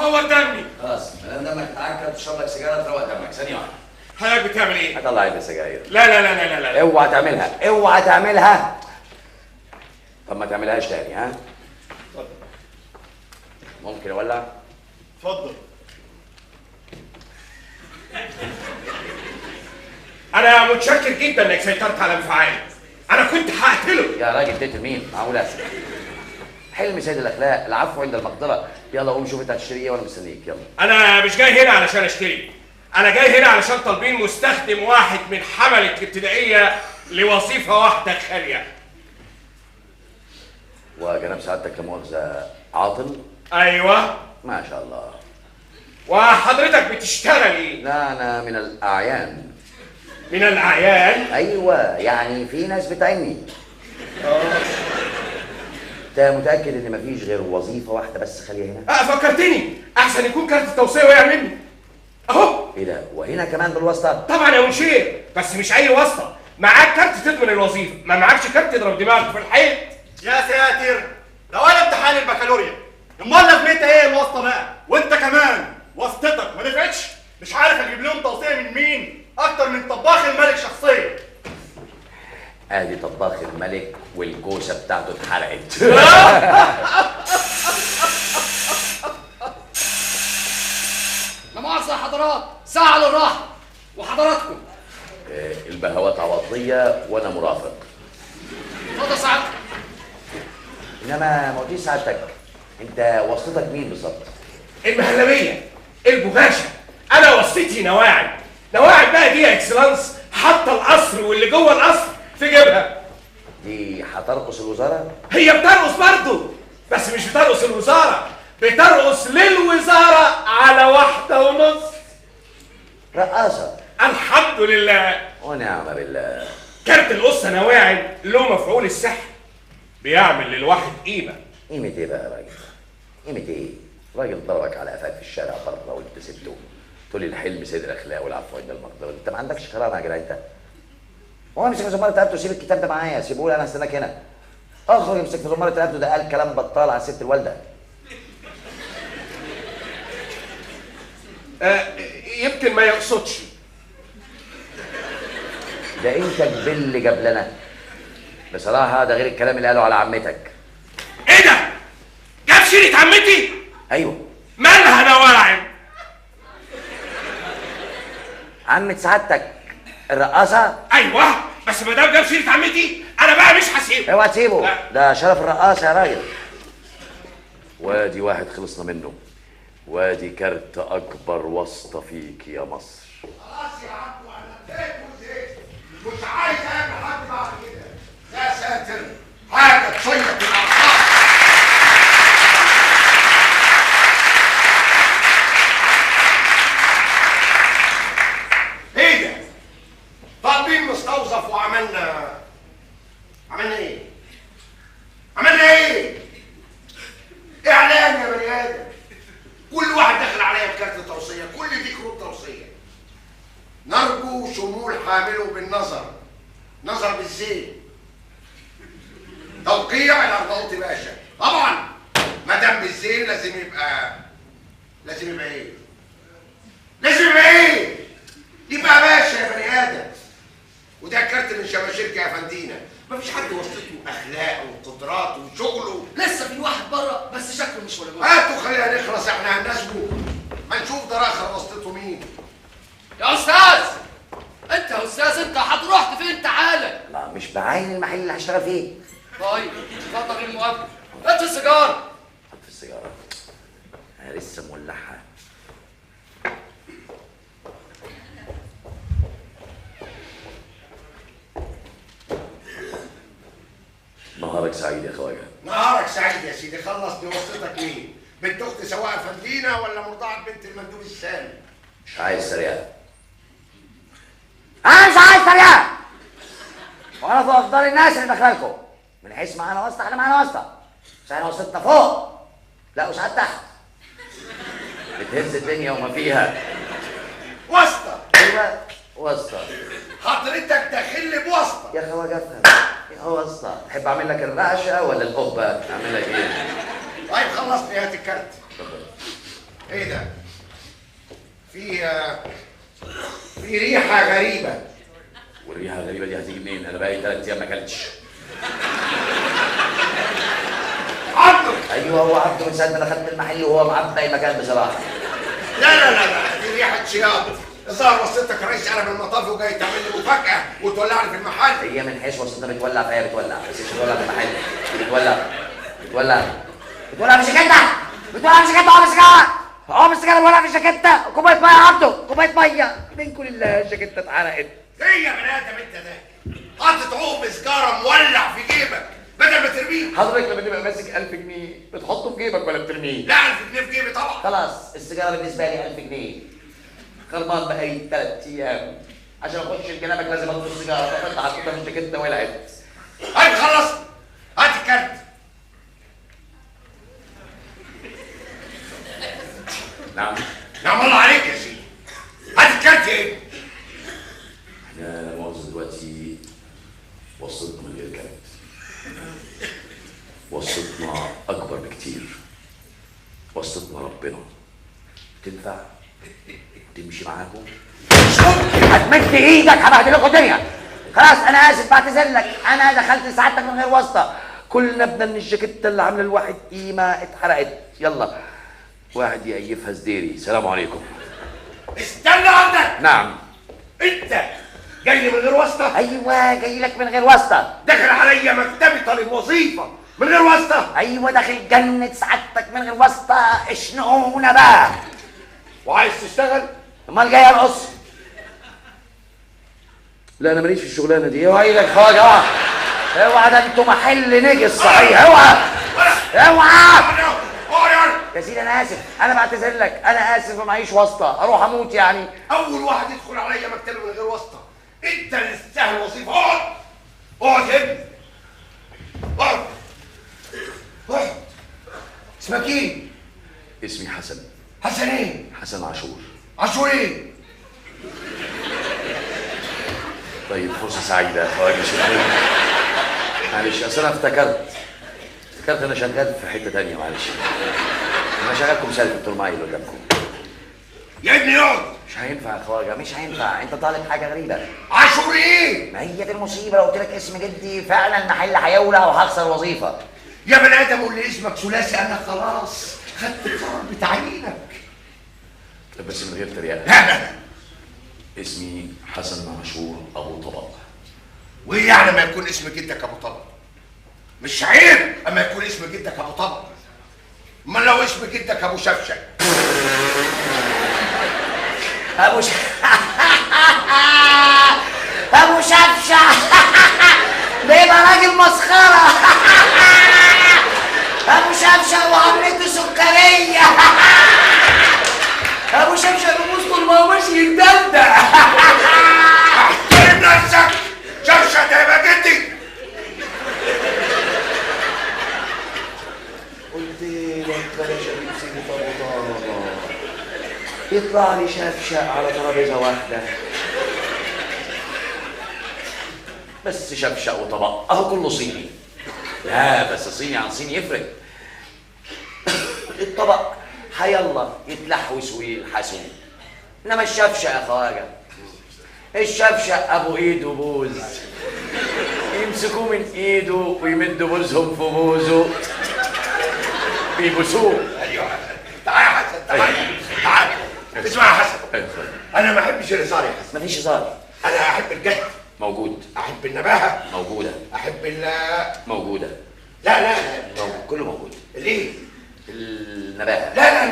عور دمي. خلاص ما دام دمك اتعكر تشرب لك سيجاره تروق دمك. ثانيه واحده. حضرتك بتعمل ايه؟ هطلع علبه سجاير. لا لا لا لا لا لا. اوعى تعملها، اوعى تعملها. طب ما تعملهاش تاني ها؟ اتفضل. ممكن اولع؟ اتفضل. انا متشكر جدا انك سيطرت على انفعالي. انا كنت هقتله. يا راجل تقتل مين؟ معقول اسف. حلم سيد الاخلاق، العفو عند المقدره. يلا قوم شوف انت هتشتري ايه وانا مستنيك. يلا. انا مش جاي هنا علشان اشتري، انا جاي هنا علشان طالبين مستخدم واحد من حملة ابتدائية لوظيفة واحدة خالية. وجناب سعادتك لا مؤاخذه عاطل؟ ايوه. ما شاء الله. وحضرتك بتشتغل ايه؟ لا انا من الاعيان. من الاعيان؟ ايوه يعني في ناس بتعني. انت متاكد ان مفيش غير وظيفه واحده بس خاليه هنا؟ فكرتني، احسن يكون كارت التوصيه وقع مني اهو. ايه ده؟ وهنا كمان بالواسطه؟ طبعا يا منشير، بس مش اي واسطه. معاك كارت تضمن الوظيفه، ما معاكش كارت تضرب دماغك في الحيط. يا ساتر، ده ولا امتحان البكالوريا. امال لازمتها ايه الواسطه بقى؟ وانت كمان واسطتك ما نفعتش؟ مش عارف اجيب لهم توصيه من مين اكتر من طباخ الملك شخصيا. ادي طباخ الملك والكوسه بتاعته اتحرقت. لا مؤاخذة يا حضرات، ساعة للراحة وحضراتكم. البهوات عواطليه وانا مرافق. اتفضل سعادتك. انما ما قلتيش سعادتك انت واسطتك مين بالظبط؟ المهلبيه، البغاشه. انا واسطتي نواعم. نواعم بقى دي يا اكسلانس، حاطه القصر واللي جوه القصر في جيبها. دي هترقص الوزاره؟ هي بترقص برضه، بس مش بترقص الوزاره، بترقص للوزاره على 1.5. رقاصه؟ الحمد لله ونعم بالله. كارت القصه نواعم له مفعول السحر، بيعمل للواحد قيمه. قيمه ايه بقى يا راجل؟ قيمه ايه؟ راجل ضربك على قفاك في الشارع بره وانت سبته تقول لي الحلم سيد الاخلاق والعفو عند المقدره. انت ما عندكش كرامه يا جدع انت. هو امسك في زماره رقبته وسيب الكتاب ده معايا، سيبه لي انا استناك هنا. اخرج امسك في زماره رقبته، ده قال كلام بطال على ست الوالده. يمكن ما يقصدش. ده انت جبل جبلنا بصراحه، ده غير الكلام اللي قاله على عمتك. ايه ده؟ جاب سيره عمتي؟ ايوه. مالها نواعم؟ عمة سعادتك الرقاصه؟ ايوه، بس ما دام جاب سيره عمتي انا بقى مش هسيبه. اوعى تسيبه، لا. ده شرف الرقاصه يا راجل. وادي واحد خلصنا منه، وادي كارت اكبر واسطه فيك يا مصر. خلاص يا عبدو، انا زيت وزيت، مش عايز اقابل حد بعد كده. يا ساتر، حاجه تصيح الاعصاب. ايه ده؟ طالبين مستوظف وعملنا ايه؟ عملنا ايه؟ اعلان يا بني ادم. كل واحد داخل عليا بكارت توصيه، كل دي كروت توصيه. نرجو شمول حامله بالنظر، نظر بالزين. توقيع الارناؤوط باشا. طبعا ما دام بالزين لازم يبقى ايه؟ لازم يبقى ايه؟ يبقى باشا يا بني ادم. وده كارت من شباشرك يا فندينا. مفيش حد وصلته اخلاقه وقدراته وشغله. لسه في واحد بره بس شكله مش ولا جوه. هاتوا خلينا نخلص، احنا هنناسبه. ما نشوف ده اخر وسطته مين. يا استاذ، انت يا استاذ، انت هتروح فين؟ تعالى. لا مش بعين المحل اللي هشتغل فيه. طيب اتفضل المقابله. هات السيجاره. حط في السيجاره، انا لسه مولعها. نهارك سعيد يا خواجه. نهارك سعيد يا سيدي. خلصني وسطتك مين؟ بنت اخت سواء فندينا ولا مرضعه بنت المندوب السامي؟ مش عايز سريعه. انا مش عايز سريعه. وانا في افضل الناس اللي داخلكم. من حيث معانا واسطه احنا معانا واسطه. بس احنا وسطنا فوق، لا وساعات تحت. بتهز الدنيا وما فيها. واسطه؟ ايوه واسطه. حضرتك داخل لي بواسطه؟ يا خواجه افهم. ايه واسطه؟ تحب اعمل لك الرعشه ولا القبه؟ اعمل لك ايه؟ طيب خلصني، هات الكارت. ايه ده؟ في ريحة غريبة. والريحه الغريبه دي هتيجي منين؟ انا بقالي 3 ايام ما اكلتش. عبده. ايوه هو عبده من ساعه ما دخلت المحل وهو معبي المكان بصراحه. لا دي ريحة شياط. الظاهر وصلتك رئيس قلم المطاف وجاي تعمل لي مفاجأة وتولعني في المحل. هي من حيث وصلتنا بتولع فهي بتولع، بس مش بتولع في المحل، بتولع في الجاكيتة، بتولع في الجاكيتة، هو بالسجارة بتولع في الجاكيتة، كوباية مية يا عبده، كوباية مية، من كل الله الجاكيتة اتحرقت. ايه يا بني ادم انت ده؟ حاطط عوم سجارة مولع في جيبك بدل ما ترميه. حضرتك لما تبقى ماسك 1000 جنيه بتحطه في جيبك ولا بترميه؟ لا 1000 جنيه في جيبي طبعا. خلاص السيجاره بالنسبه لي 1000 جنيه. خربان بقالي 3 ايام عشان اخش لجنابك لازم اطلب السيجاره، فانت حطيتها في الجاكيته ولعت. طيب خلص هات الكارت. نعم الله عليك يا سيدي. هات الكارت يا ابني. احنا لا مؤاخذه دلوقتي وصلتنا من غير كارت، وصلتنا اكبر بكتير، وصلتنا ربنا. تنفع تمشي معاكم؟ هتمد ايدك هبهدلكوا الدنيا. خلاص انا اسف بعتذر لك، انا دخلت سعادتك من غير واسطه. كلنا بدنا من الجاكيته اللي عامله الواحد قيمه اتحرقت. يلا واحد يقيفها زديري. سلام عليكم. استنى عندك. نعم. انت جاي لي من غير واسطه؟ ايوه جاي لك من غير واسطه. داخل عليا مكتبي طالب وظيفه من غير واسطه؟ ايوه داخل جنة سعادتك من غير واسطه. اشنقونا بقى. وعايز تشتغل؟ امال جاي ارقص؟ لا انا ماليش في الشغلانه دي. اوعى ايدك خواجه، اوعى ده انتوا محل نجس صحيح. اوعى يا سيدي انا اسف، انا بعتذر لك، انا اسف ومعيش واسطه، اروح اموت يعني. اول واحد يدخل عليا مكتبي من غير واسطه انت اللي تستاهل وظيفه. اقعد يا ابني، اقعد. اسمك ايه؟ اسمي حسن. حسن ايه؟ حسن عاشور. عاشور ايه؟ طيب فرصه سعيده يا خواجه، شكرا. معلش اصل انا افتكرت انا شغال في حته تانيه. معلش انا شغال كمثال في الترماي اللي قدامكم. يا ابني اقعد. مش هينفع يا خواجه، مش هينفع. انت طالب حاجه غريبه. عاشور ايه؟ ما هي دي المصيبه، لو قلت لك اسم جدي فعلا المحل هيولع وهخسر وظيفه. يا بني ادم قول لي اسمك ثلاثي، انا خلاص خدت القرار بتعيينك. بس من غير تريقه. لا اسمي حسن عاشور ابو طبق. وايه يعني ما يكون اسم جدك ابو طبق؟ مش عيب اما يكون اسم جدك ابو طبق؟ امال لو اسم جدك ابو شفشق؟ ابو شفشع ده يبقى راجل مسخره. ابو شفشع وعمته سكريه. ابو شفشع بيبوظ طول ما هو ماشي يتدلدق. احترم نفسك. شفشق ده يبقى جدي. قلت لك بلاش اجيب سيره ابو طبق، يطلع لي شفشق على ترابيزه واحده. بس شفشق وطبق اهو كله صيني. لا بس صيني عن صيني يفرق. الطبق هيلا يتلحوس ويلحسوا، انما الشفشق يا خواجه الشفشق ابو ايده بوز، يمسكوه من ايده ويمدوا بوزهم في بوزه بيبوسوه. ايوه تعال يا حسن، تعال. اسمع يا حسن، انا ما احبش الهزار يا حسن. مفيش هزار. انا احب الجد. موجود. احب النباهه. موجوده. احب موجوده. لا كله موجود. ليه؟ النباهه. لا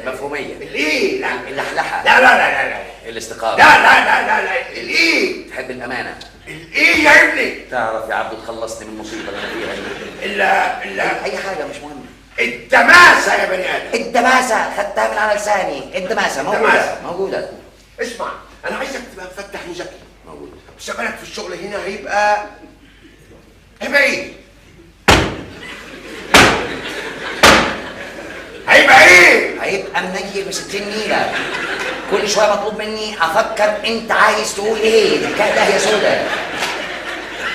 المفهوميه. ليه؟ لا اللحلحه. لا الاستقامه. لا ليه؟ تحب الامانه. ايه يا ابني؟ تعرف يا عبدو تخلصني من المصيبه اللي انا فيها دي. الا اي حاجه مش مهم. الدماسه يا بني ادم. الدماسه خدتها من على لساني. الدماسه موجوده. اسمع انا عايزك تبقى مفتح وذكي. موجود. مستقبلك في الشغل هنا هيبقى ايه؟ هيبقى منيل ب60 نيله. كل شويه مطلوب مني افكر انت عايز تقول ايه. ده هي سودا.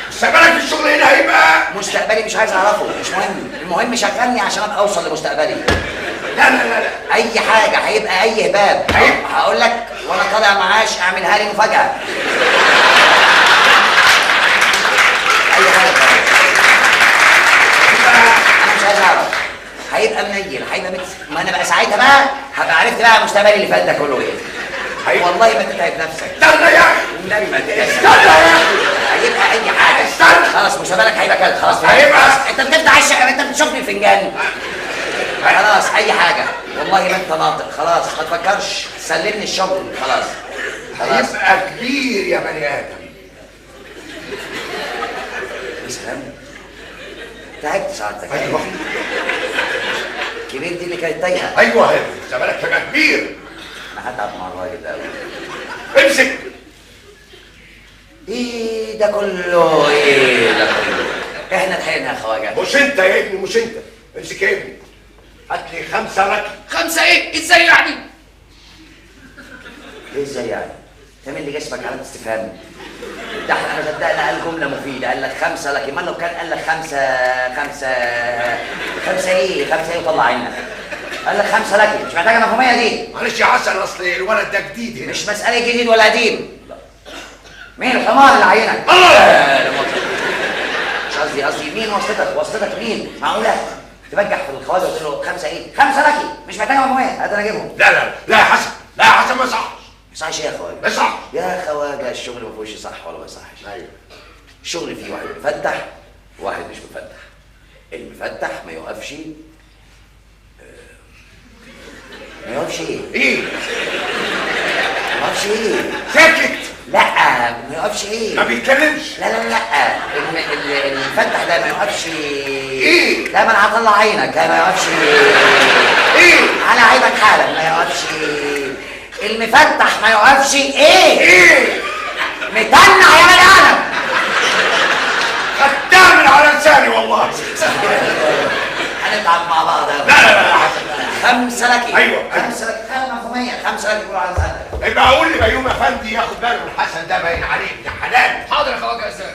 مستقبلك في الشغل هنا هيبقى مستقبلي مش عايز اعرفه، مش مهم. المهم شغلني عشان ابقى اوصل لمستقبلي. لا اي حاجه، هيبقى اي هباب. هقول لك وانا طالع معاش اعملها لي مفاجاه. اي حاجه انا مش عايز اعرف. هيبقى منيل، هيبقى ما انا بقى ساعتها بقى هبقى عرفت بقى مستقبلي اللي فات ده كله ايه. والله ما تتعب نفسك. استنى يا اخي، والنبي ما تتعب. استنى يا اخي، هيبقى اي حاجه. استنى. خلاص مستقبلك هيبقى كده. خلاص هيبقى. انت بتفتح الشقه، انت بتشوفني الفنجان. خلاص اي حاجه، والله ما انت ناطق. خلاص ما تفكرش، سلمني الشغل. خلاص خلاص. يبقى كبير يا بني ادم. يا سلام، تعبت سعادتك. ايوه كبير دي اللي كانت تايهه. ايوه هذا زمانك تبقى كبير. انا هتعب مع الراجل ده قوي. امسك. ايه ده كله؟ ايه ده كله؟ احنا لحقنا يا خواجه. مش انت يا ابني، مش انت. امسك يا ابني، هات لي 5 ركب. 5 ايه؟ ازاي يعني؟ ايه ازاي يعني؟ تعمل لي جسمك علامة استفهام. ده احنا ما صدقنا قال جملة مفيدة، قال لك 5 لكن ما لو كان قال لك 5 ايه؟ 5 ايه وطلع عينك. قال لك 5 لكن، مش محتاجة مفهومية دي. معلش يا حسن، اصل الولد ده جديد هنا. مش مسألة جديد ولا قديم. مين الحمار اللي عينك؟ الله! لا مش قصدي مين واسطتك مين؟ معقولة؟ تبجح في الخواجة وتقول له 5 ايه؟ 5 لكن، مش محتاجة مفهومية، هات انا اجيبهم. لا يا حسن، لا يا حسن، ما يصحش. صحيح يا خواجه؟ ما يصحش. يا خواجه الشغل ما فيهوش صح ولا ما يصحش. ايوه، الشغل فيه واحد مفتح وواحد مش مفتح. المفتح ما يوقفش ما يوقفش ايه؟ ما يوقفش ساكت. لا ما يوقفش ما بيتكلمش. لا المفتح ده ما يوقفش ايه؟ لا ما انا هطلع عينك. ما يوقفش ايه؟ على عيبك حالا. ما يوقفش المفتح ما يوقفش ايه؟ متنع يا بني ادم. خدتها من على لساني والله. هنتعب مع بعض. لا يا حسن. 5 لكي. ايوه 5 لكي، انا مفهوميه. 5 لكي يقولوا على لسانك. يبقى اقول لي بيومي افندي ياخد باله من حسن ده، باين عليه ابن حلال. حاضر يا خواجه ازاي؟